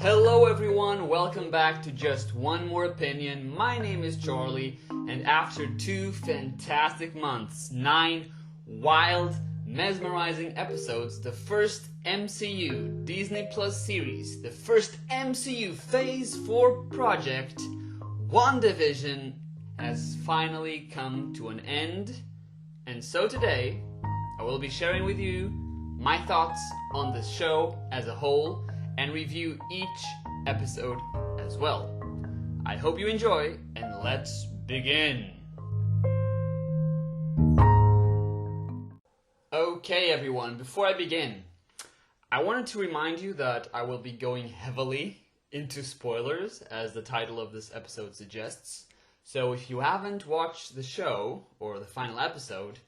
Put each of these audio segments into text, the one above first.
Hello everyone, welcome back to Just One More Opinion. My name is Charlie, and after 2 fantastic months, 9 wild, mesmerizing episodes, the first MCU Disney Plus series, the first MCU Phase 4 project, WandaVision, has finally come to an end. And so today, I will be sharing with you my thoughts on the show as a whole and review each episode as well. I hope you enjoy, and let's begin. Okay everyone, before I begin, I wanted to remind you that I will be going heavily into spoilers, as the title of this episode suggests. So if you haven't watched the show, or the final episode,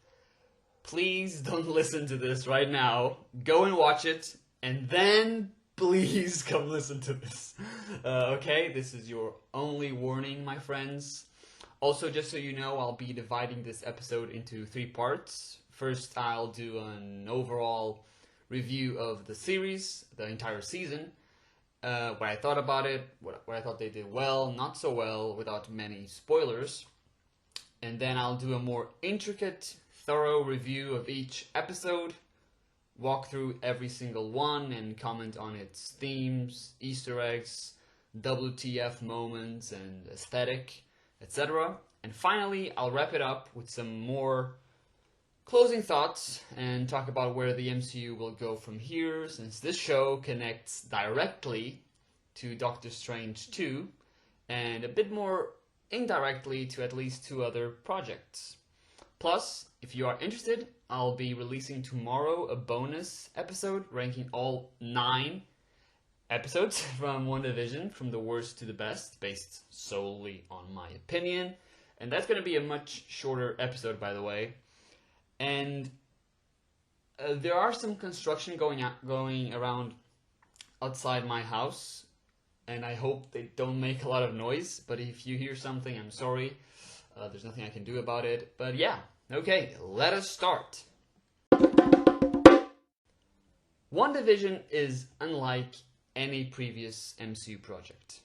please don't listen to this right now. Go and watch it, and then please come listen to this. Okay, this is your only warning, my friends. Also, just so you know, I'll be dividing this episode into 3 parts. First, I'll do an overall review of the series, the entire season, what I thought about it, what I thought they did well, not so well, without many spoilers. And then I'll do a more intricate, thorough review of each episode, walk through every single one and comment on its themes, Easter eggs, WTF moments and aesthetic, etc. And finally, I'll wrap it up with some more closing thoughts and talk about where the MCU will go from here, since this show connects directly to Doctor Strange 2 and a bit more indirectly to at least 2 other projects. Plus, if you are interested, I'll be releasing tomorrow a bonus episode ranking all 9 episodes from WandaVision, from the worst to the best, based solely on my opinion. And that's going to be a much shorter episode, by the way. And there are some construction going around outside my house, and I hope they don't make a lot of noise. But if you hear something, I'm sorry. There's nothing I can do about it. But yeah, okay, let us start. WandaVision is unlike any previous MCU project.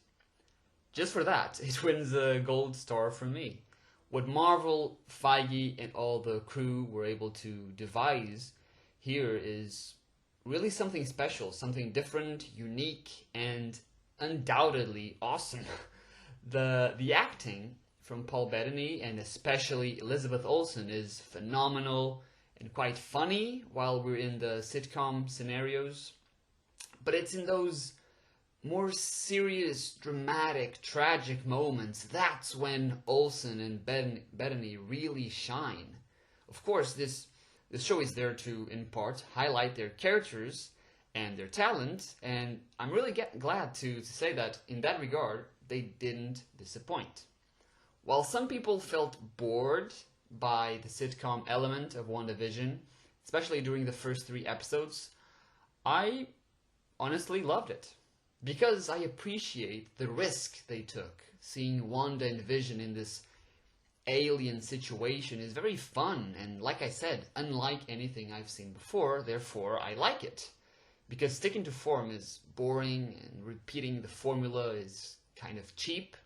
Just for that, it wins a gold star from me. What Marvel, Feige, and all the crew were able to devise here is really something special, something different, unique, and undoubtedly awesome. The acting from Paul Bettany and especially Elizabeth Olsen is phenomenal and quite funny while we're in the sitcom scenarios. But it's in those more serious, dramatic, tragic moments that's when Olsen and Bettany really shine. Of course, this show is there to, in part, highlight their characters and their talent, and I'm really glad to say that in that regard, they didn't disappoint. While some people felt bored by the sitcom element of WandaVision, especially during the first 3 episodes, I honestly loved it. Because I appreciate the risk they took. Seeing Wanda and Vision in this alien situation is very fun, and like I said, unlike anything I've seen before, therefore I like it. Because sticking to form is boring, and repeating the formula is kind of cheap.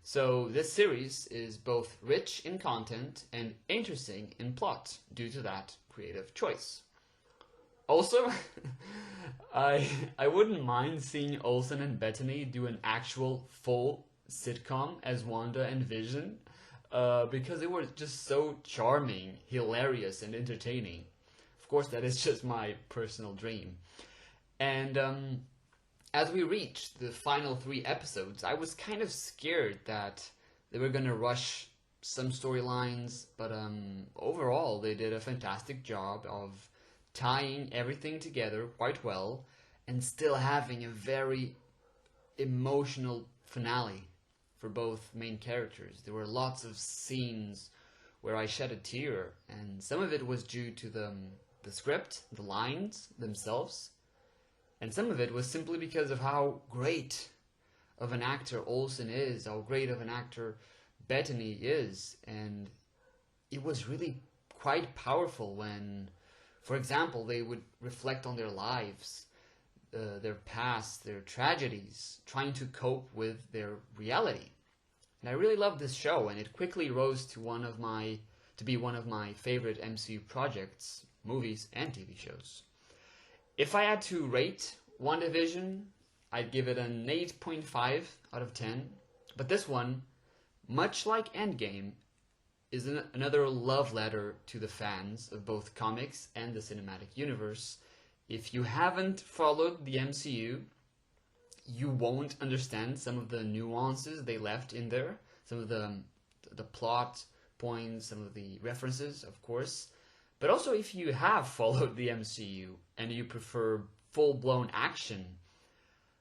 So this series is both rich in content and interesting in plot due to that creative choice. Also, I wouldn't mind seeing Olsen and Bettany do an actual full sitcom as Wanda and Vision, because they were just so charming, hilarious, and entertaining. Of course, that is just my personal dream. And as we reached the final 3 episodes, I was kind of scared that they were gonna rush some storylines, but overall they did a fantastic job of tying everything together quite well and still having a very emotional finale for both main characters. There were lots of scenes where I shed a tear, and some of it was due to the script, the lines themselves, and some of it was simply because of how great of an actor Olsen is, how great of an actor Bettany is, and it was really quite powerful when, for example, they would reflect on their lives. their past, their tragedies, trying to cope with their reality. And I really loved this show, and it quickly rose to be one of my favorite MCU projects, movies and TV shows. If I had to rate WandaVision, I'd give it an 8.5 out of 10. But this one, much like Endgame, is another love letter to the fans of both comics and the cinematic universe. If you haven't followed the MCU, you won't understand some of the nuances they left in there, some of the plot points, some of the references, of course. But also, if you have followed the MCU and you prefer full-blown action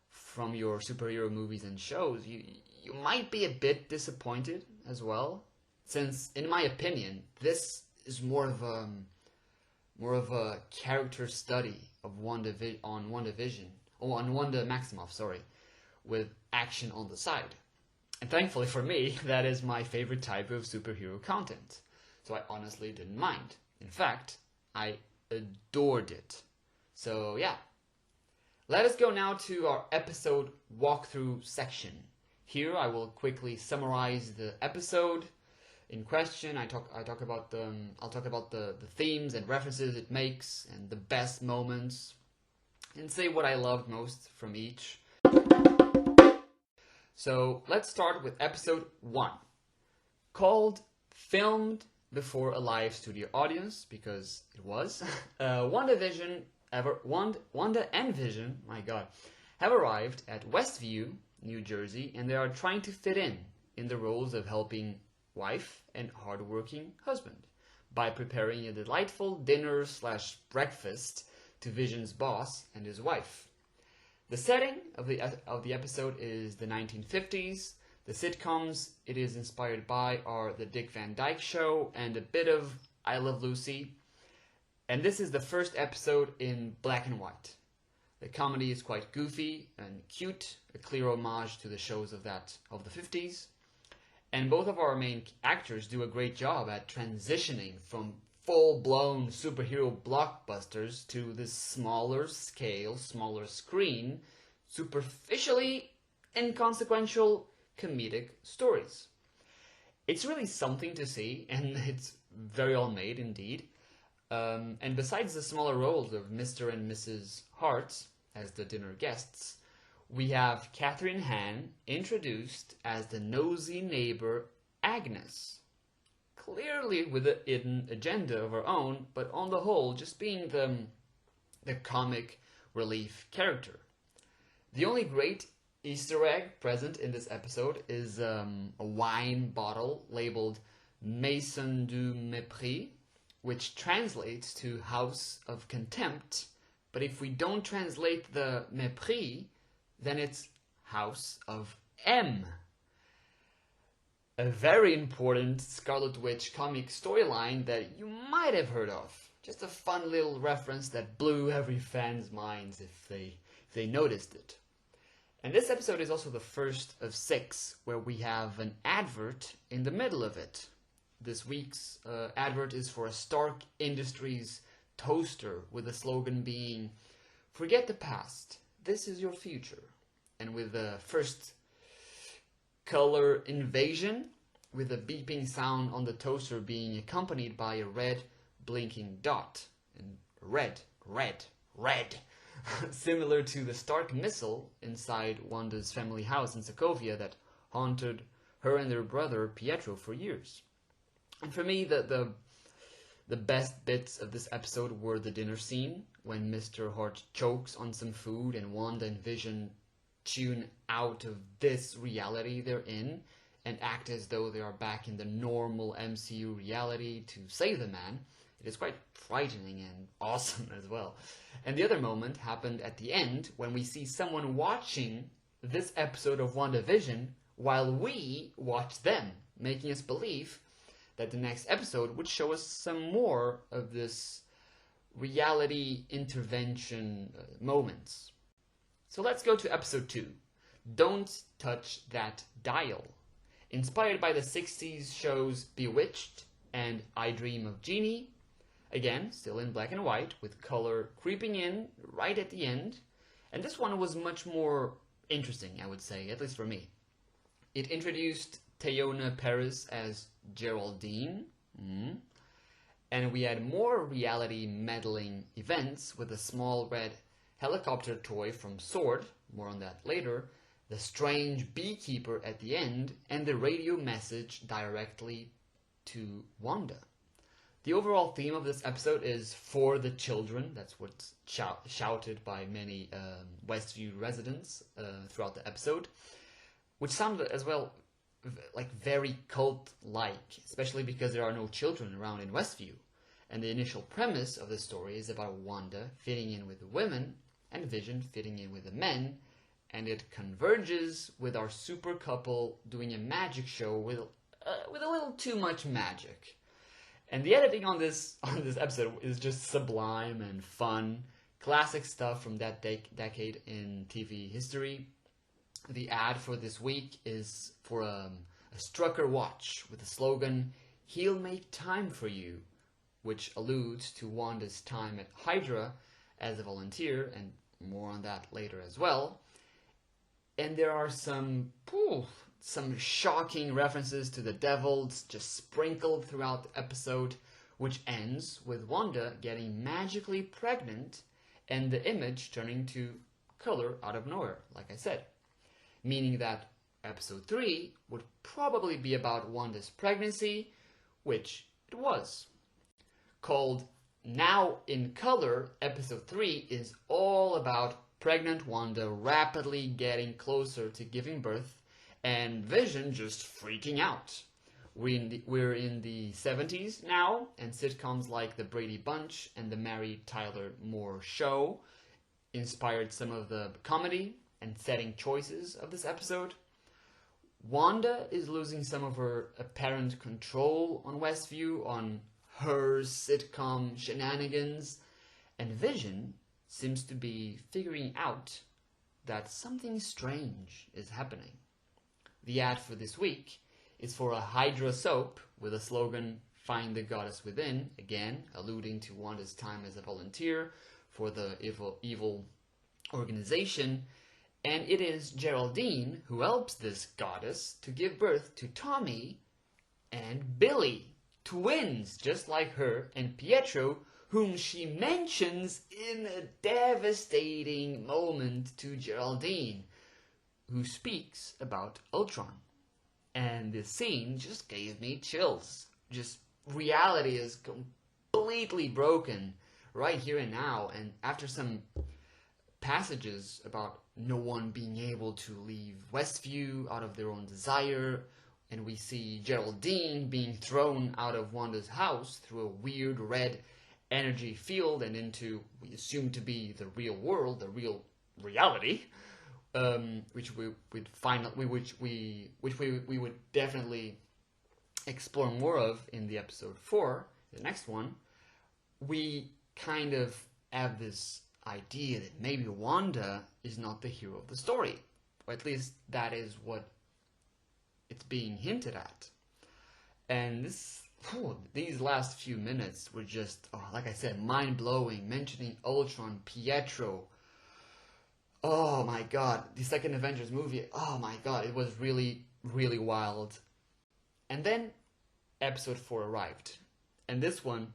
from your superhero movies and shows, you might be a bit disappointed as well, since, in my opinion, this is more of a character study of Wanda Maximoff, sorry, with action on the side. And thankfully for me, that is my favorite type of superhero content. So I honestly didn't mind. In fact, I adored it. So yeah. Let us go now to our episode walkthrough section. Here I will quickly summarize the episode in question. I'll talk about the themes and references it makes and the best moments, and say what I loved most from each. So let's start with episode 1, called Filmed Before a Live Studio Audience, because it was. Wanda and Vision, my god, have arrived at Westview, New Jersey, and they are trying to fit in the roles of helping wife and hardworking husband by preparing a delightful dinner/breakfast to Vision's boss and his wife. The setting of the episode is the 1950s. The sitcoms it is inspired by are The Dick Van Dyke Show and a bit of I Love Lucy. And this is the first episode in black and white. The comedy is quite goofy and cute, a clear homage to the shows of the 50s. And both of our main actors do a great job at transitioning from full-blown superhero blockbusters to this smaller scale, smaller screen, superficially inconsequential comedic stories. It's really something to see, and it's very well made indeed. And besides the smaller roles of Mr. and Mrs. Hart as the dinner guests, we have Catherine Hahn introduced as the nosy neighbor Agnes, clearly with a hidden agenda of her own, but on the whole just being the comic relief character. The only great Easter egg present in this episode is a wine bottle labeled Maison du Mépris, which translates to House of Contempt, but if we don't translate the Mépris, then it's House of M. A very important Scarlet Witch comic storyline that you might have heard of. Just a fun little reference that blew every fan's minds if they noticed it. And this episode is also the first of 6 where we have an advert in the middle of it. This week's advert is for a Stark Industries toaster with the slogan being, "Forget the past, this is your future." And with the first color invasion, with a beeping sound on the toaster being accompanied by a red blinking dot. And red. Similar to the Stark missile inside Wanda's family house in Sokovia that haunted her and their brother Pietro for years. And for me, the best bits of this episode were the dinner scene, when Mr. Hart chokes on some food and Wanda and Vision tune out of this reality they're in and act as though they are back in the normal MCU reality to save the man. It is quite frightening and awesome as well. And the other moment happened at the end when we see someone watching this episode of WandaVision while we watch them, making us believe that the next episode would show us some more of this reality intervention moments. So let's go to episode 2, Don't Touch That Dial. Inspired by the 60s shows Bewitched and I Dream of Jeannie, again, still in black and white, with color creeping in right at the end. And this one was much more interesting, I would say, at least for me. It introduced Teyona Paris as Geraldine, and we had more reality meddling events with a small red helicopter toy from Sword, more on that later, the strange beekeeper at the end, and the radio message directly to Wanda. The overall theme of this episode is for the children. That's what's shouted by many Westview residents throughout the episode, which sounded as well like very cult-like, especially because there are no children around in Westview. And the initial premise of the story is about Wanda fitting in with the women and Vision fitting in with the men, and it converges with our super couple doing a magic show with a little too much magic. And the editing on this episode is just sublime and fun. Classic stuff from that decade in TV history. The ad for this week is for a Strucker watch with the slogan, "He'll make time for you," which alludes to Wanda's time at Hydra as a volunteer, and more on that later as well. And there are some shocking references to the devil just sprinkled throughout the episode, which ends with Wanda getting magically pregnant and the image turning to color out of nowhere, like I said. Meaning that episode 3 would probably be about Wanda's pregnancy, which it was. Called Now in Color, episode 3 is all about pregnant Wanda rapidly getting closer to giving birth and Vision just freaking out. We're in the 70s now, and sitcoms like The Brady Bunch and The Mary Tyler Moore Show inspired some of the comedy and setting choices of this episode. Wanda is losing some of her apparent control on Westview, on her sitcom shenanigans, and Vision seems to be figuring out that something strange is happening. The ad for this week is for a Hydra soap with a slogan, "Find the Goddess Within," again alluding to Wanda's time as a volunteer for the evil organization. And it is Geraldine who helps this goddess to give birth to Tommy and Billy, twins just like her, and Pietro, whom she mentions in a devastating moment to Geraldine, who speaks about Ultron. And this scene just gave me chills. Just reality is completely broken right here and now. And after some passages about no one being able to leave Westview out of their own desire, and we see Geraldine being thrown out of Wanda's house through a weird red energy field and into, we assume to be the real world, the real reality, which we would definitely explore more of in the episode 4, the next one. We kind of have this idea that maybe Wanda is not the hero of the story, or at least that is what it's being hinted at. And these last few minutes were just, like I said, mind-blowing, mentioning Ultron, Pietro. Oh my god, the second Avengers movie, oh my god, it was really, really wild. And then episode 4 arrived. And this one,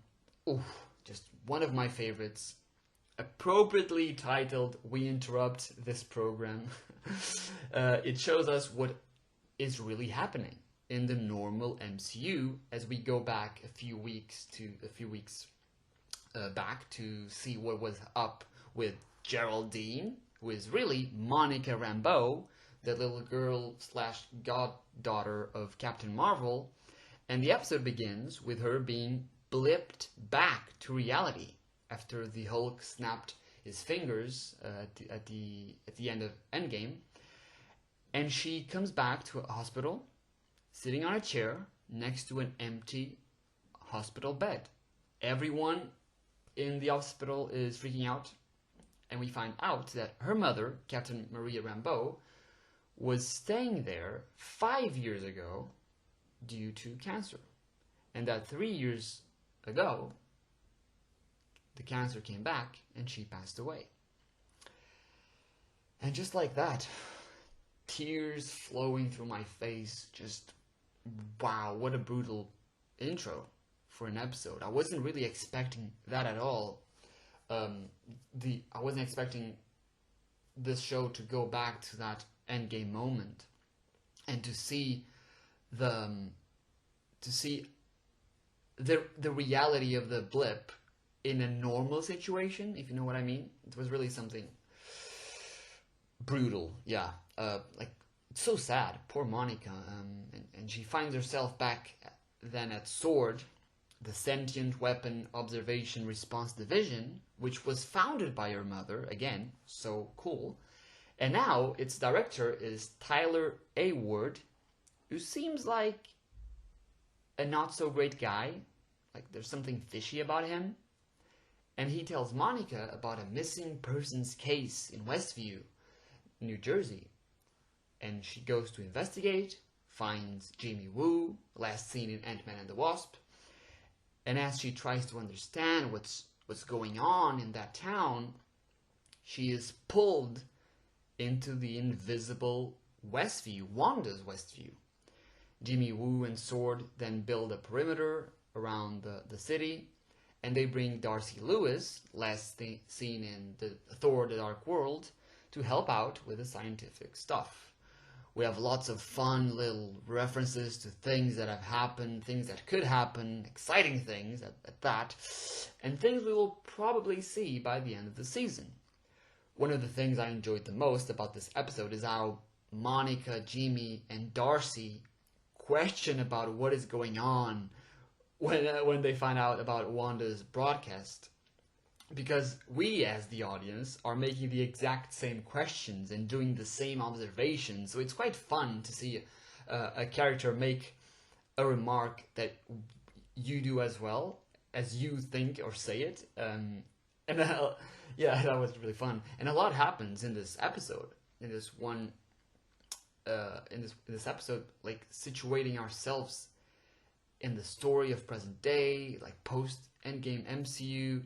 just one of my favorites. Appropriately titled, "We Interrupt This Program." It shows us what is really happening in the normal MCU as we go back a few weeks back to see what was up with Geraldine, who is really Monica Rambeau, the little girl / goddaughter of Captain Marvel. And the episode begins with her being blipped back to reality after the Hulk snapped his fingers at the end of Endgame. And she comes back to a hospital, sitting on a chair next to an empty hospital bed. Everyone in the hospital is freaking out, and we find out that her mother, Captain Maria Rambeau, was staying there 5 years ago due to cancer, and that 3 years ago the cancer came back and she passed away. And just like that, tears flowing through my face, just wow, what a brutal intro for an episode. I wasn't really expecting that at all. I wasn't expecting this show to go back to that endgame moment and to see the reality of the blip in a normal situation, if you know what I mean. It was really something brutal, yeah. Like, it's so sad, poor Monica, and she finds herself back then at SWORD, the Sentient Weapon Observation Response Division, which was founded by her mother, again, so cool. And now its director is Tyler A. Ward, who seems like a not so great guy. Like, there's something fishy about him. And he tells Monica about a missing persons case in Westview, New Jersey. And she goes to investigate, finds Jimmy Woo, last seen in Ant-Man and the Wasp. And as she tries to understand what's going on in that town, she is pulled into the invisible Westview, Wanda's Westview. Jimmy Woo and SWORD then build a perimeter around the city, and they bring Darcy Lewis, last seen in the Thor: The Dark World, to help out with the scientific stuff. We have lots of fun little references to things that have happened, things that could happen, exciting things at that, and things we will probably see by the end of the season. One of the things I enjoyed the most about this episode is how Monica, Jimmy, and Darcy question about what is going on when they find out about Wanda's broadcast. Because we, as the audience, are making the exact same questions and doing the same observations. So it's quite fun to see a character make a remark that you do as well, as you think or say it. Yeah, that was really fun. And a lot happens in this episode. In this one, in this episode, like situating ourselves in the story of present day, like post Endgame MCU.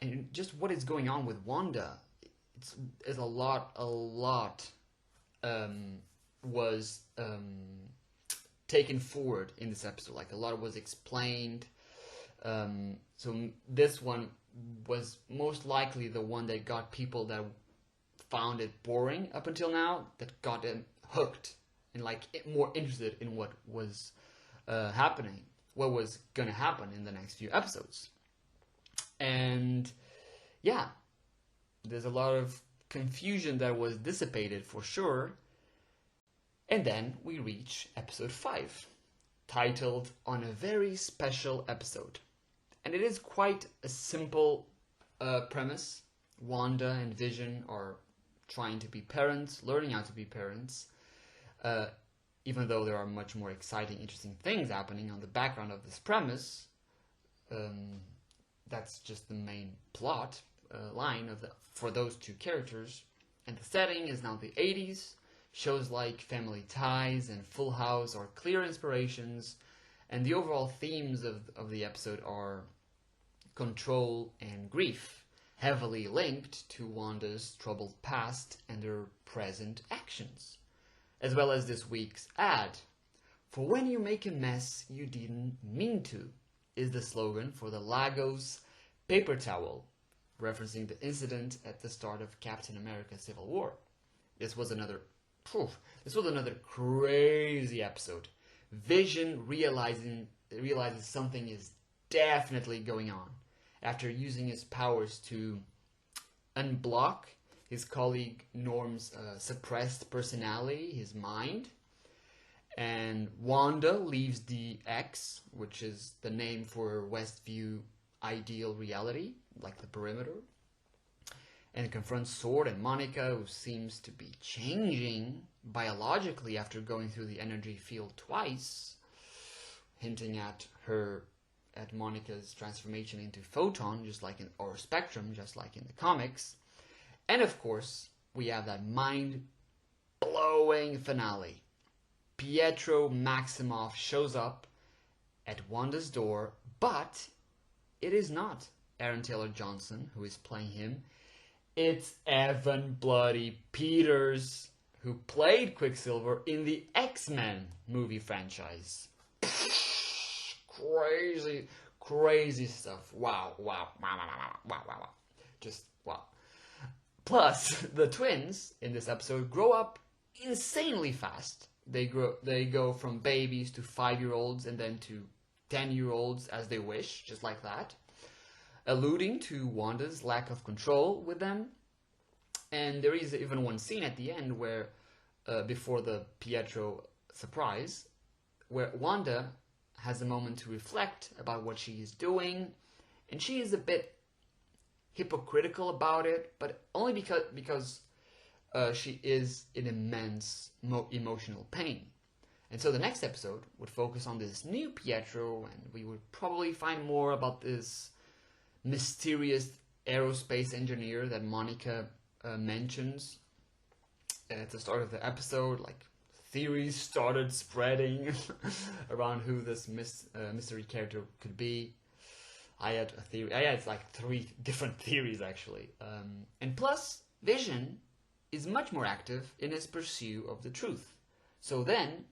And just what is going on with Wanda, it's a lot was taken forward in this episode. Like, a lot was explained. So this one was most likely the one that got people that found it boring up until now, that got them hooked and like more interested in what was happening, what was gonna happen in the next few episodes. And yeah, there's a lot of confusion that was dissipated for sure. And then we reach episode 5, titled On a Very Special Episode. And it is quite a simple premise. Wanda and Vision are trying to be parents, learning how to be parents, even though there are much more exciting, interesting things happening on the background of this premise. That's just the main plot line for those two characters. And the setting is now the 80s. Shows like Family Ties and Full House are clear inspirations. And the overall themes of the episode are control and grief, heavily linked to Wanda's troubled past and her present actions. As well as this week's ad. For when you make a mess you didn't mean to, is the slogan for the Lagos paper towel, referencing the incident at the start of Captain America Civil War. This was another crazy episode. Vision realizes something is definitely going on after using his powers to unblock his colleague Norm's suppressed personality, his mind. And Wanda leaves the X, which is the name for Westview ideal reality, like the perimeter, and confronts SWORD and Monica, who seems to be changing biologically after going through the energy field twice, hinting at Monica's transformation into photon, or spectrum, just like in the comics. And of course, we have that mind-blowing finale. Pietro Maximoff shows up at Wanda's door, but it is not Aaron Taylor Johnson who is playing him. It's Evan Bloody Peters, who played Quicksilver in the X-Men movie franchise. Crazy stuff. Wow. Just wow. Plus, the twins in this episode grow up insanely fast. They go from babies to 5-year-olds and then to 10-year-olds as they wish, just like that, alluding to Wanda's lack of control with them. And there is even one scene at the end where, before the Pietro surprise, where Wanda has a moment to reflect about what she is doing, and she is a bit hypocritical about it, but only because she is in immense emotional pain. And so the next episode would focus on this new Pietro, and we would probably find more about this mysterious aerospace engineer that Monica mentions at the start of the episode. Like, theories started spreading around who this mystery character could be. I had a theory. I had like 3 different theories actually. And plus, Vision is much more active in his pursuit of the truth. So then,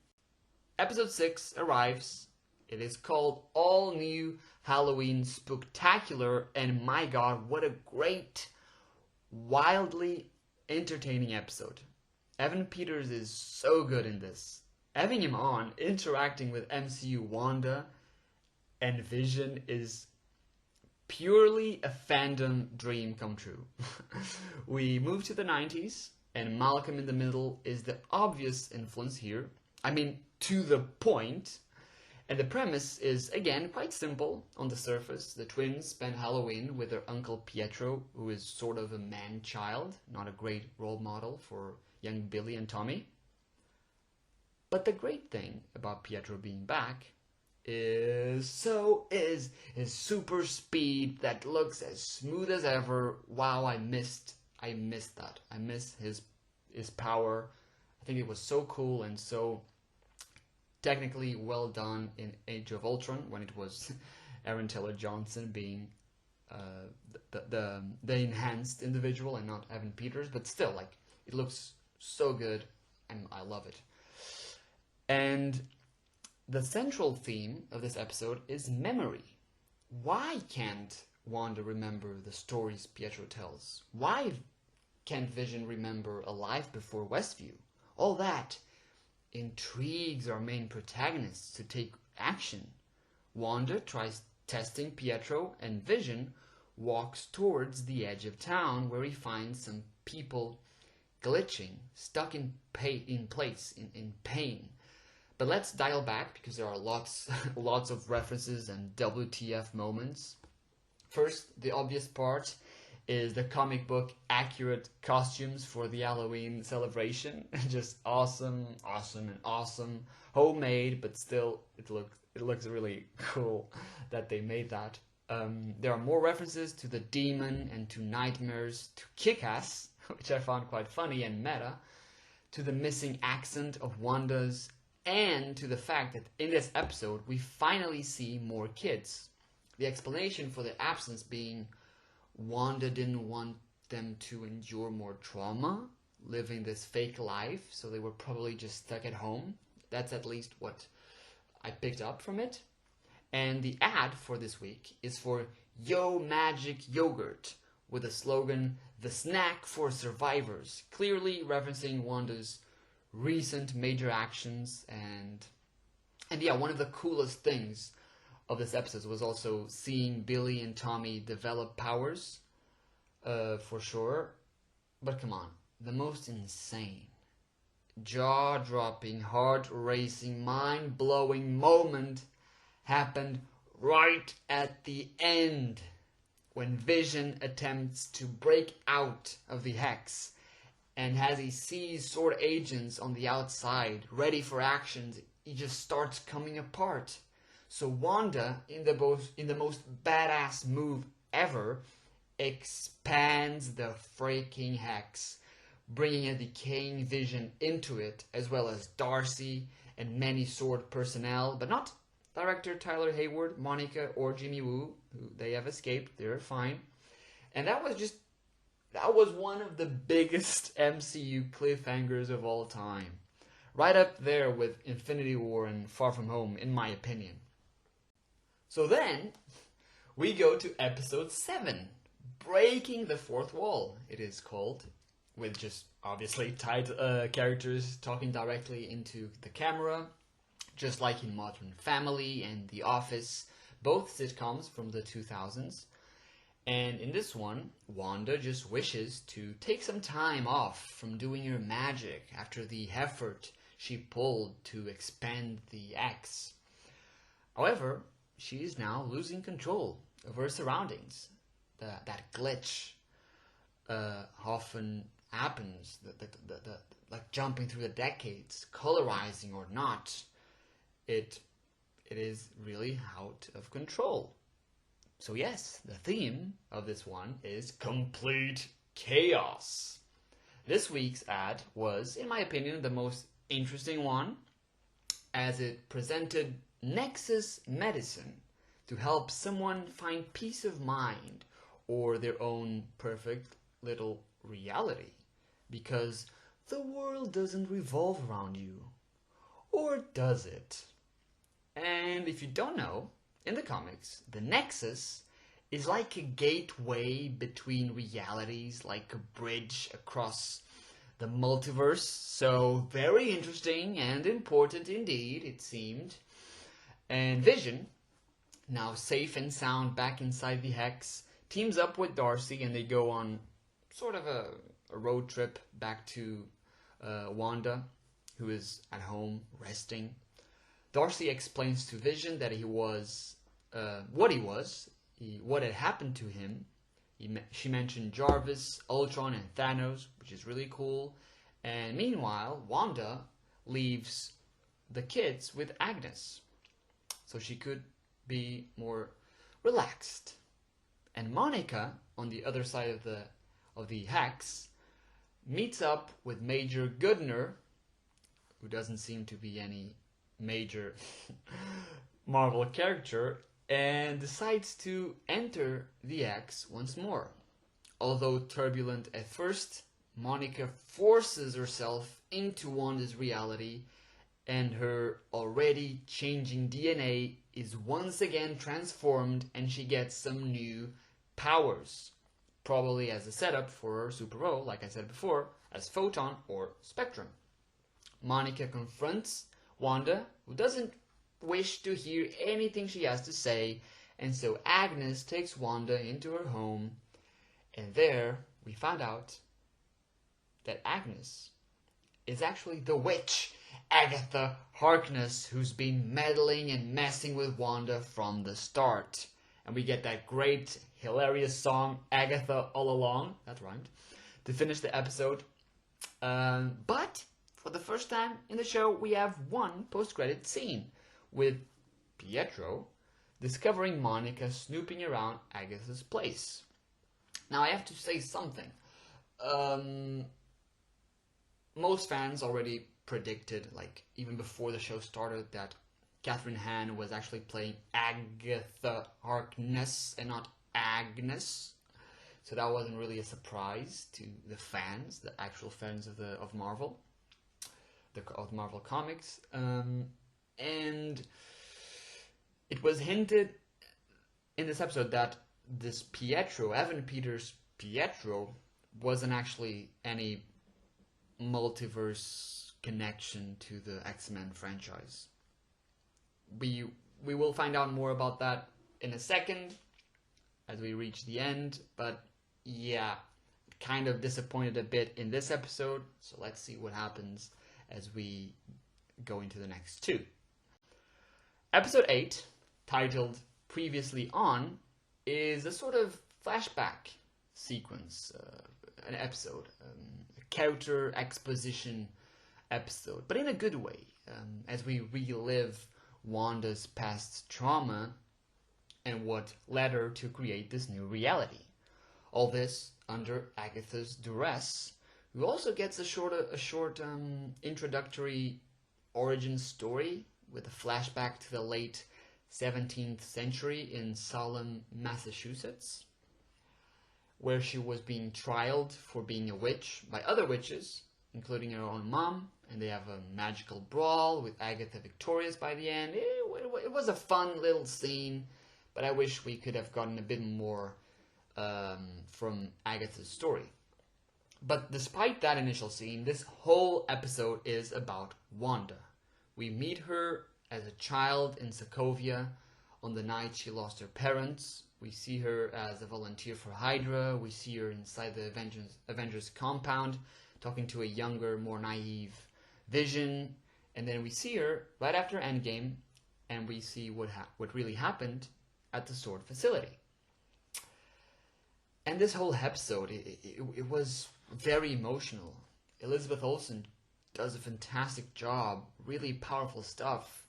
episode 6 arrives. It is called All New Halloween Spooktacular, and my god, what a great, wildly entertaining episode. Evan Peters is so good in this. Having him on, interacting with MCU Wanda and Vision is purely a fandom dream come true. We move to the 90s, and Malcolm in the Middle is the obvious influence here. I mean, to the point. And the premise is, again, quite simple on the surface. The twins spend Halloween with their uncle Pietro, who is sort of a man-child, not a great role model for young Billy and Tommy. But the great thing about Pietro being back is his super speed that looks as smooth as ever. Wow, I missed that. I missed his power. I think it was so cool and so technically well done in Age of Ultron, when it was Aaron Taylor-Johnson being the enhanced individual and not Evan Peters, but still, like, it looks so good and I love it. And the central theme of this episode is memory. Why can't Wanda remember the stories Pietro tells? Why can't Vision remember a life before Westview? All that intrigues our main protagonists to take action. Wanda tries testing Pietro, and Vision walks towards the edge of town where he finds some people glitching, stuck in place, in pain. But let's dial back, because there are lots of references and WTF moments. First, the obvious part is the comic book accurate costumes for the Halloween celebration. Just awesome. Homemade, but still it looks really cool that they made that. There are more references to the demon and to nightmares, to Kick-Ass, which I found quite funny and meta, to the missing accent of Wanda's, and to the fact that in this episode we finally see more kids. The explanation for the absence being Wanda didn't want them to endure more trauma, living this fake life, so they were probably just stuck at home. That's at least what I picked up from it. And the ad for this week is for Yo Magic Yogurt, with the slogan, "The Snack for Survivors," clearly referencing Wanda's recent major actions. And yeah, one of the coolest things of this episode was also seeing Billy and Tommy develop powers, for sure. But come on, the most insane, jaw-dropping, heart-racing, mind-blowing moment happened right at the end, when Vision attempts to break out of the hex, and as he sees SWORD agents on the outside ready for action, he just starts coming apart. So Wanda, in the most badass move ever, expands the freaking hex, bringing a decaying Vision into it, as well as Darcy and many SWORD personnel, but not director Tyler Hayward, Monica, or Jimmy Woo, who they have escaped. They're fine. And that that was one of the biggest MCU cliffhangers of all time. Right up there with Infinity War and Far From Home, in my opinion. So then, we go to episode 7, Breaking the Fourth Wall, it is called, with just obviously characters talking directly into the camera, just like in Modern Family and The Office, both sitcoms from the 2000s. And in this one, Wanda just wishes to take some time off from doing her magic after the effort she pulled to expand the X. However, she is now losing control of her surroundings. That glitch often happens, like jumping through the decades, colorizing or not. It is really out of control. So yes, the theme of this one is complete chaos. This week's ad was, in my opinion, the most interesting one, as it presented Nexus medicine to help someone find peace of mind or their own perfect little reality, because the world doesn't revolve around you. Or does it? And if you don't know, in the comics, the Nexus is like a gateway between realities, like a bridge across the multiverse. So very interesting and important indeed, it seemed. And Vision, now safe and sound back inside the Hex, teams up with Darcy and they go on sort of a road trip back to Wanda, who is at home resting. Darcy explains to Vision that he was what had happened to him. She mentioned Jarvis, Ultron, and Thanos, which is really cool. And meanwhile, Wanda leaves the kids with Agnes, so she could be more relaxed. And Monica, on the other side of the Hex, meets up with Major Goodner, who doesn't seem to be any major Marvel character, and decides to enter the X once more. Although turbulent at first, Monica forces herself into Wanda's reality, and her already changing DNA is once again transformed, and she gets some new powers, probably as a setup for her super role, like I said before, as Photon or Spectrum. Monica confronts Wanda, who doesn't wish to hear anything she has to say, and so Agnes takes Wanda into her home, and there we found out that Agnes is actually the witch, Agatha Harkness, who's been meddling and messing with Wanda from the start. And we get that great, hilarious song, Agatha All Along, that rhymed, to finish the episode. But for the first time in the show, we have one post-credit scene with Pietro discovering Monica snooping around Agatha's place. Now I have to say something. Most fans already predicted, like even before the show started, that Catherine Hahn was actually playing Agatha Harkness and not Agnes. So that wasn't really a surprise to the fans, the actual fans of Marvel, of Marvel Comics. And it was hinted in this episode that this Pietro, Evan Peters' Pietro, wasn't actually any multiverse connection to the X-Men franchise. We will find out more about that in a second as we reach the end, but yeah, kind of disappointed a bit in this episode, so let's see what happens as we go into the next two. Episode 8, titled Previously On, is a sort of flashback sequence, an episode, a character exposition episode, but in a good way, as we relive Wanda's past trauma and what led her to create this new reality. All this under Agatha's duress, who also gets a short introductory origin story with a flashback to the late 17th century in Salem, Massachusetts. where she was being trialed for being a witch by other witches, including her own mom, and they have a magical brawl with Agatha victorious by the end. It was a fun little scene, but I wish we could have gotten a bit more from Agatha's story. But despite that initial scene, this whole episode is about Wanda. We meet her as a child in Sokovia on the night she lost her parents. We see her as a volunteer for Hydra. We see her inside the Avengers compound talking to a younger, more naive Vision. And then we see her right after Endgame, and we see what really happened at the Sword facility. And this whole episode, it was very emotional. Elizabeth Olsen does a fantastic job, really powerful stuff.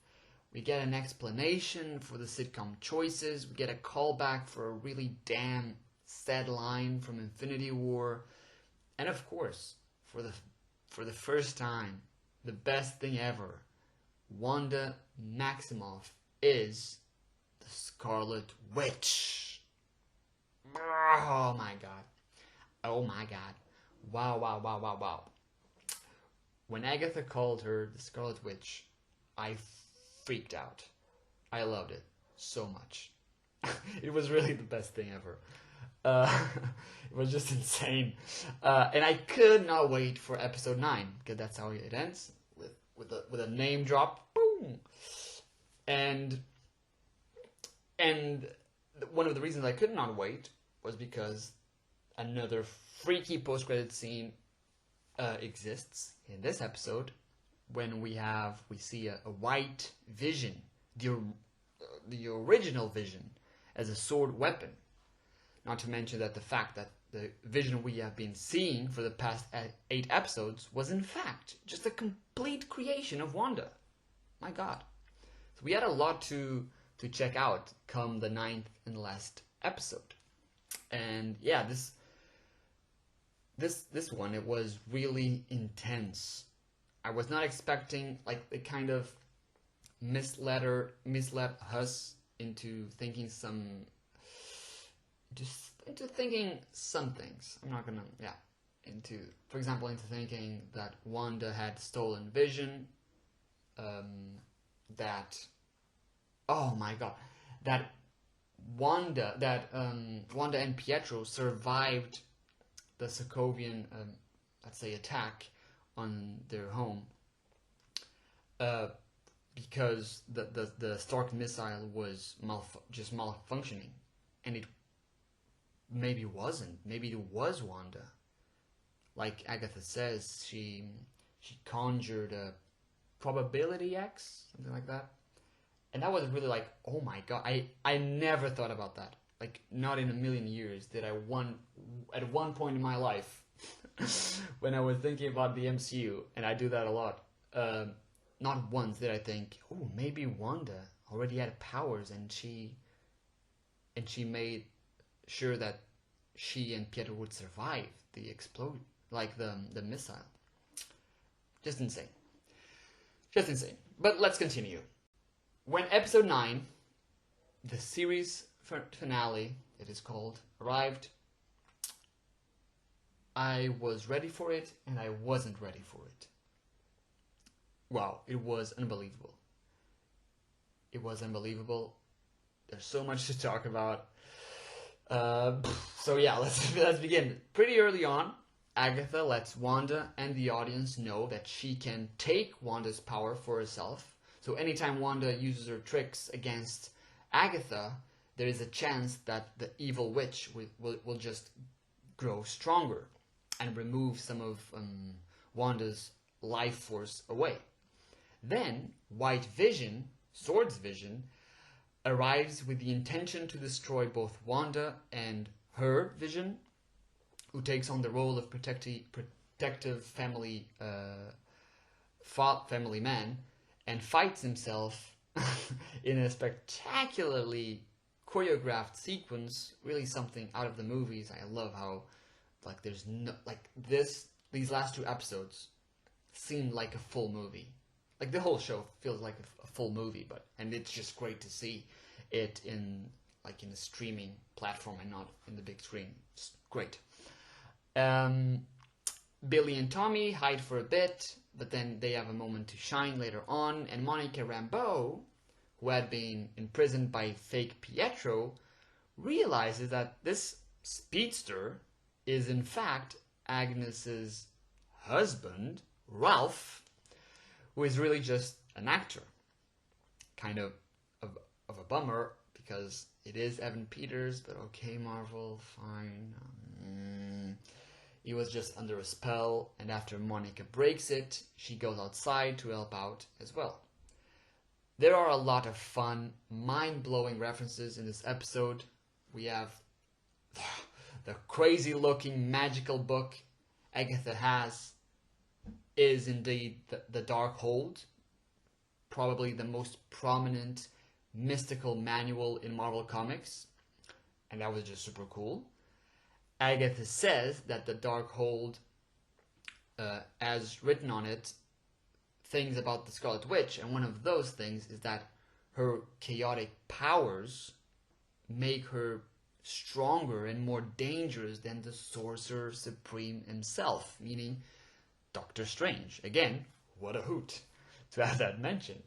We get an explanation for the sitcom choices. We get a callback for a really damn sad line from Infinity War. And of course, for the first time, the best thing ever, Wanda Maximoff is the Scarlet Witch. Oh my god. Oh my god. Wow, wow, wow, wow, wow. When Agatha called her the Scarlet Witch, I freaked out. I loved it so much. It was really the best thing ever. It was just insane. And I could not wait for episode 9, because that's how it ends, with a name drop. Boom! And one of the reasons I could not wait was because another freaky post-credit scene exists in this episode, when we see a white Vision, the original Vision, as a sword weapon. Not to mention that the fact that the Vision we have been seeing for the past 8 episodes was in fact just a complete creation of Wanda. My god. So we had a lot to check out come the 9th and last episode. And yeah, this one, it was really intense. I was not expecting, like, it kind of misled us into thinking some things. I'm not gonna, for example, into thinking that Wanda had stolen Vision, that, oh my god, that Wanda and Pietro survived the Sokovian, let's say, attack on their home, because the Stark missile was just malfunctioning, and it maybe wasn't. Maybe it was Wanda. Like Agatha says, she conjured a probability X, something like that. And that was really like, oh my god, I never thought about that. Like, not in a million years did I at one point in my life, when I was thinking about the MCU, and I do that a lot, not once did I think, oh, maybe Wanda already had powers, and she made sure that she and Pietro would survive the explosion, like the missile. Just insane. Just insane. But let's continue. When episode 9, the series finale, it is called, arrived, I was ready for it, and I wasn't ready for it. Wow, it was unbelievable. It was unbelievable. There's so much to talk about. So yeah, let's begin. Pretty early on, Agatha lets Wanda and the audience know that she can take Wanda's power for herself. So anytime Wanda uses her tricks against Agatha, there is a chance that the evil witch will just grow stronger and remove some of Wanda's life force away. Then White Vision, Sword's Vision, arrives with the intention to destroy both Wanda and her Vision, who takes on the role of protective family man, and fights himself in a spectacularly choreographed sequence, really something out of the movies. I love how, like, there's no, like, these last 2 episodes seemed like a full movie. Like, the whole show feels like a full movie, and it's just great to see it in a streaming platform and not in the big screen. It's Great. Billy and Tommy hide for a bit, but then they have a moment to shine later on, and Monica Rambeau, who had been imprisoned by fake Pietro, realizes that this speedster is in fact Agnes's husband, Ralph, who is really just an actor. Kind of a bummer, because it is Evan Peters, but okay, Marvel, fine. He was just under a spell, and after Monica breaks it, she goes outside to help out as well. There are a lot of fun, mind-blowing references in this episode. We have the crazy-looking magical book Agatha has is indeed the Darkhold, probably the most prominent mystical manual in Marvel Comics, and that was just super cool. Agatha says that the Darkhold has written on it things about the Scarlet Witch, and one of those things is that her chaotic powers make her stronger and more dangerous than the Sorcerer Supreme himself, meaning Doctor Strange. Again, what a hoot to have that mentioned.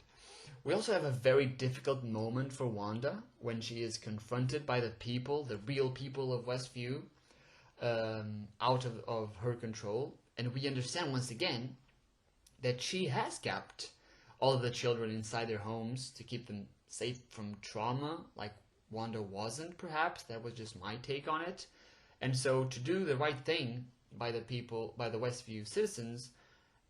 We also have a very difficult moment for Wanda when she is confronted by the people, the real people of Westview, out of her control. And we understand once again that she has kept all of the children inside their homes to keep them safe from trauma, like Wanda wasn't, perhaps. That was just my take on it. And so to do the right thing by the people, by the Westview citizens,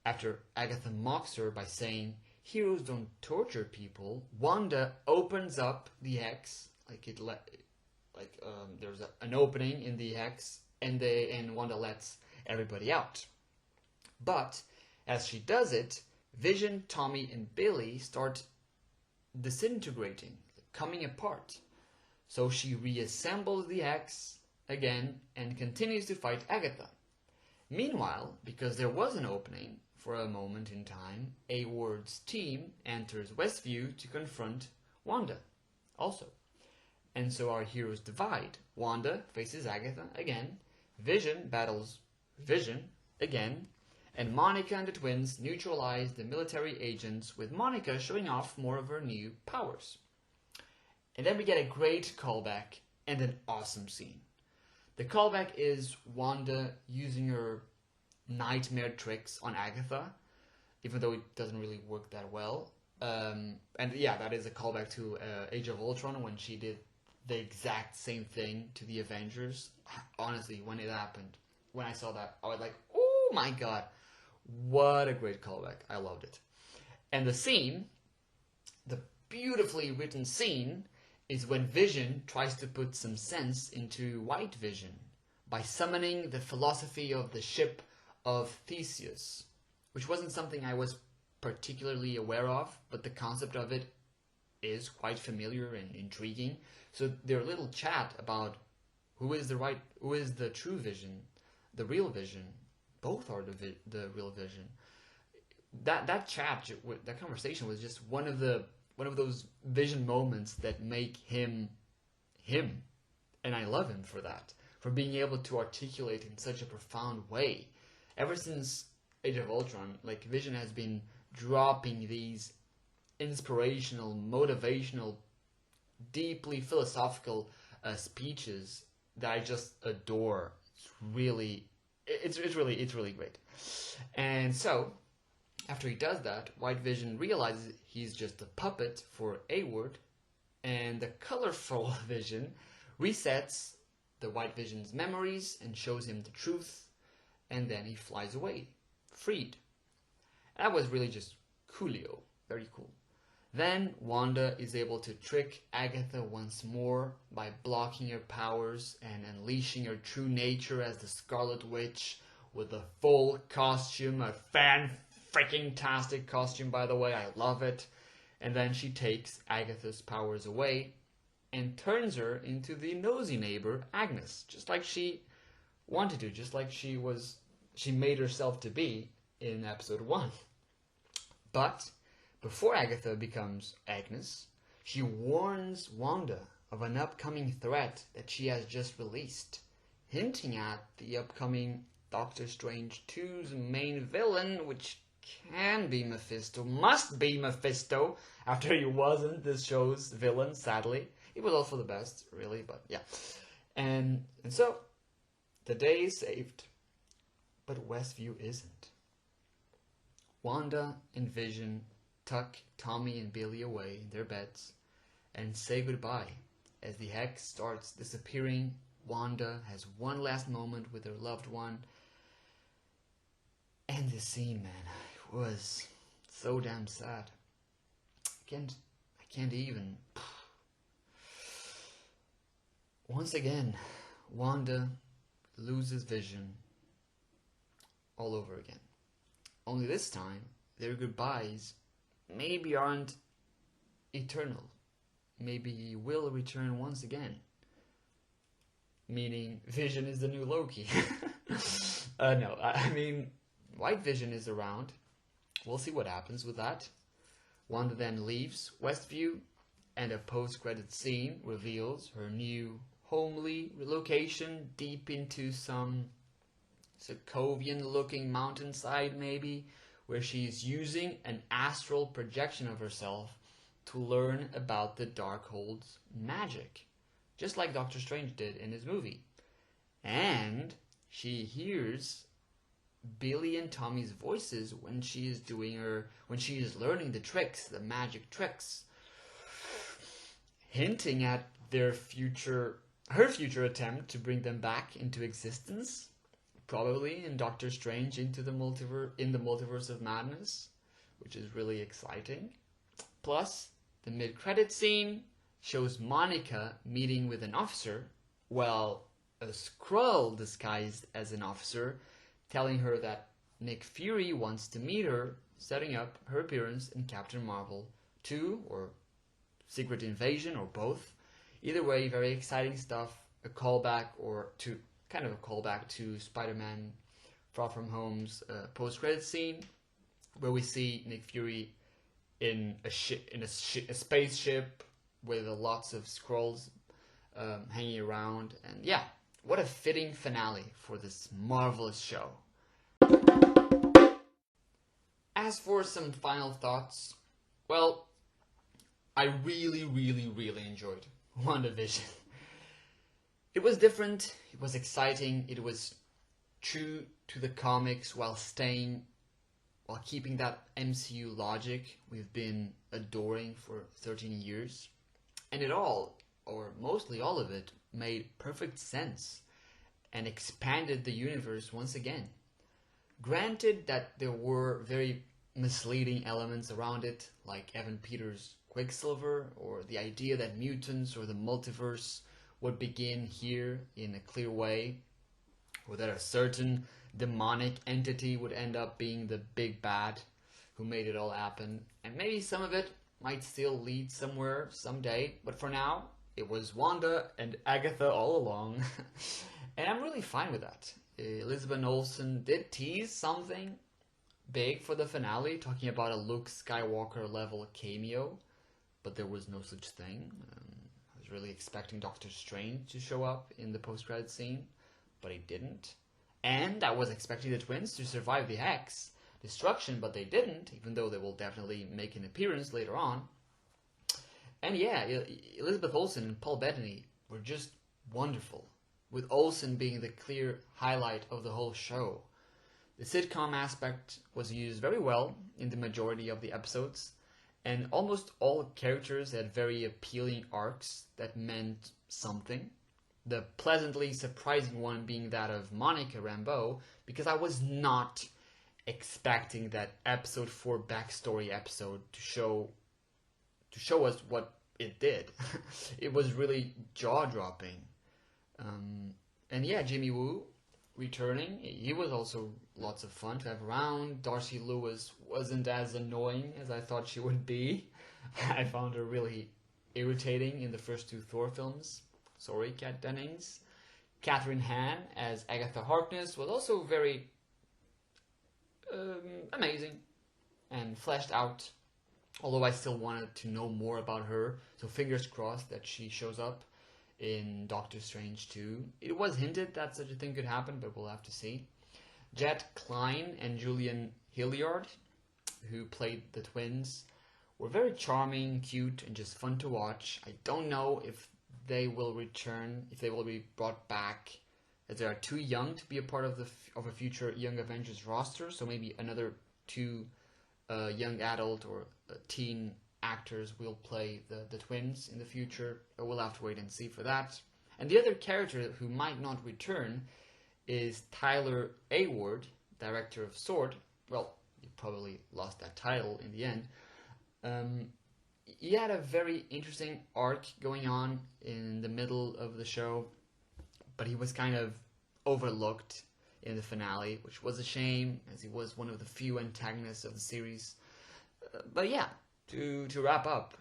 after Agatha mocks her by saying, "Heroes don't torture people," Wanda opens up the hex, there's an opening in the hex, and Wanda lets everybody out. But as she does it, Vision, Tommy, and Billy start disintegrating, coming apart. So she reassembles the hex again and continues to fight Agatha. Meanwhile, because there was an opening for a moment in time, Hayward's team enters Westview to confront Wanda also. And so our heroes divide. Wanda faces Agatha again, Vision battles Vision again, and Monica and the twins neutralize the military agents, with Monica showing off more of her new powers. And then we get a great callback and an awesome scene. The callback is Wanda using her nightmare tricks on Agatha, even though it doesn't really work that well. And yeah, that is a callback to Age of Ultron, when she did the exact same thing to the Avengers. Honestly, when it happened, when I saw that, I was like, oh my god, what a great callback. I loved it. And the scene, the beautifully written scene, is when Vision tries to put some sense into White Vision by summoning the philosophy of the ship of Theseus, which wasn't something I was particularly aware of, but the concept of it is quite familiar and intriguing. So their little chat about who is the true Vision, the real Vision, both are the real Vision. That chat, that conversation was just one of those Vision moments that make him him, and I love him for that, for being able to articulate in such a profound way. Ever since Age of Ultron, like, Vision has been dropping these inspirational, motivational, deeply philosophical speeches that I just adore. It's really great. And so, after he does that, White Vision realizes he's just a puppet for Hayward, and the colorful Vision resets the White Vision's memories and shows him the truth, and then he flies away, freed. That was really just coolio, very cool. Then Wanda is able to trick Agatha once more by blocking her powers and unleashing her true nature as the Scarlet Witch with a full costume, a fan-freaking-tastic costume, by the way, I love it. And then she takes Agatha's powers away and turns her into the nosy neighbor, Agnes, just like she wanted to, just like she made herself to be in episode 1. But before Agatha becomes Agnes, she warns Wanda of an upcoming threat that she has just released. hinting at the upcoming Doctor Strange 2's main villain, which can be Mephisto, must be Mephisto, after he wasn't this show's villain, sadly. He was also the best, really, but yeah. And so, the day is saved, but Westview isn't. Wanda and Vision tuck Tommy and Billy away in their beds and say goodbye. As the hex starts disappearing, Wanda has one last moment with her loved one. And this scene, man, it was so damn sad. I can't even. Once again, Wanda loses Vision all over again. Only this time, their goodbyes maybe aren't eternal. Maybe he will return once again. Meaning, Vision is the new Loki. No, I mean, White Vision is around. We'll see what happens with that. Wanda then leaves Westview, and a post-credit scene reveals her new homely location deep into some Sokovian-looking mountainside, maybe, where she is using an astral projection of herself to learn about the Darkhold's magic, just like Doctor Strange did in his movie. And she hears Billy and Tommy's voices when she is learning the tricks, the magic tricks, hinting at her future attempt to bring them back into existence, probably in Doctor Strange in the Multiverse of Madness, which is really exciting. Plus, the mid-credit scene shows Monica meeting with an officer, well, a Skrull disguised as an officer, telling her that Nick Fury wants to meet her, setting up her appearance in Captain Marvel 2, or Secret Invasion, or both. Either way, very exciting stuff. A callback to Spider-Man Far From Home's post-credit scene, where we see Nick Fury in a spaceship with lots of Skrulls hanging around. And yeah, what a fitting finale for this marvelous show. As for some final thoughts, well, I really, really, really enjoyed WandaVision. It was different, it was exciting, it was true to the comics while keeping that MCU logic we've been adoring for 13 years. And it all, or mostly all of it, made perfect sense and expanded the universe once again. Granted that there were very misleading elements around it, like Evan Peters' Quicksilver, or the idea that mutants or the multiverse would begin here in a clear way, or that a certain demonic entity would end up being the big bad who made it all happen. And maybe some of it might still lead somewhere someday, but for now, it was Wanda and Agatha all along. And I'm really fine with that. Elizabeth Olsen did tease something big for the finale, talking about a Luke Skywalker level cameo, but there was no such thing. I was really expecting Doctor Strange to show up in the post-credit scene, but he didn't. And I was expecting the twins to survive the Hex destruction, but they didn't, even though they will definitely make an appearance later on. And yeah, Elizabeth Olsen and Paul Bettany were just wonderful, with Olsen being the clear highlight of the whole show. The sitcom aspect was used very well in the majority of the episodes, and almost all characters had very appealing arcs that meant something. The pleasantly surprising one being that of Monica Rambeau, because I was not expecting that episode 4 backstory episode to show us what it did. It was really jaw-dropping. And yeah, Jimmy Woo returning, he was also lots of fun to have around. Darcy Lewis wasn't as annoying as I thought she would be. I found her really irritating in the first 2 Thor films. Sorry, Kat Dennings. Catherine Hahn as Agatha Harkness was also very amazing and fleshed out, although I still wanted to know more about her, so fingers crossed that she shows up in Doctor Strange 2. It was hinted that such a thing could happen, but we'll have to see. Jet Klein and Julian Hilliard, who played the twins, were very charming, cute, and just fun to watch. I don't know if they will return, if they will be brought back, as they are too young to be a part of a future Young Avengers roster. So maybe another two young adult or teen actors will play the twins in the future. But we'll have to wait and see for that. And the other character who might not return is Tyler Award, director of Sword. Well, he probably lost that title in the end. He had a very interesting arc going on in the middle of the show, but he was kind of overlooked in the finale, which was a shame, as he was one of the few antagonists of the series. But yeah, to wrap up,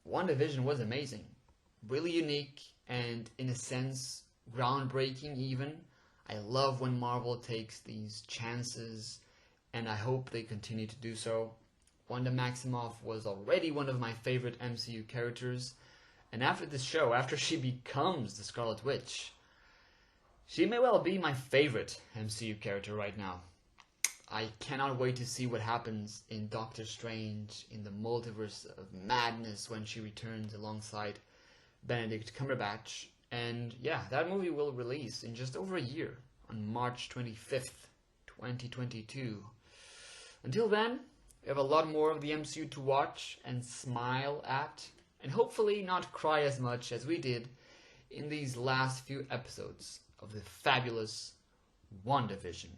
WandaVision was amazing. Really unique, and in a sense, groundbreaking even. I love when Marvel takes these chances, and I hope they continue to do so. Wanda Maximoff was already one of my favorite MCU characters, and after this show, after she becomes the Scarlet Witch, she may well be my favorite MCU character right now. I cannot wait to see what happens in Doctor Strange, in the Multiverse of Madness, when she returns alongside Benedict Cumberbatch. And yeah, that movie will release in just over a year, on March 25th, 2022. Until then, we have a lot more of the MCU to watch and smile at, and hopefully not cry as much as we did in these last few episodes of the fabulous WandaVision.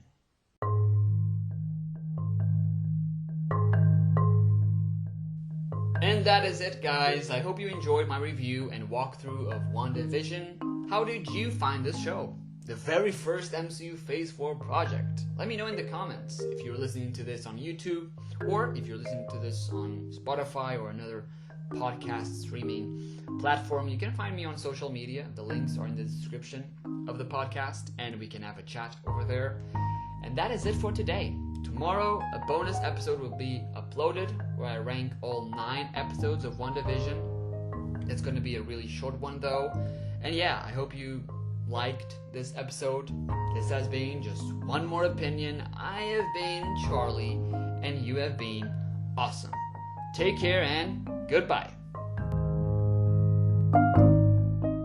And that is it, guys. I hope you enjoyed my review and walkthrough of WandaVision. How did you find this show? The very first MCU Phase 4 project. Let me know in the comments if you're listening to this on YouTube, or if you're listening to this on Spotify or another podcast streaming platform. You can find me on social media. The links are in the description of the podcast, and we can have a chat over there. And that is it for today. Tomorrow, a bonus episode will be uploaded where I rank all 9 episodes of WandaVision. It's going to be a really short one though. And yeah, I hope you liked this episode. This has been just one more opinion. I have been Charlie, and you have been awesome. Take care and goodbye.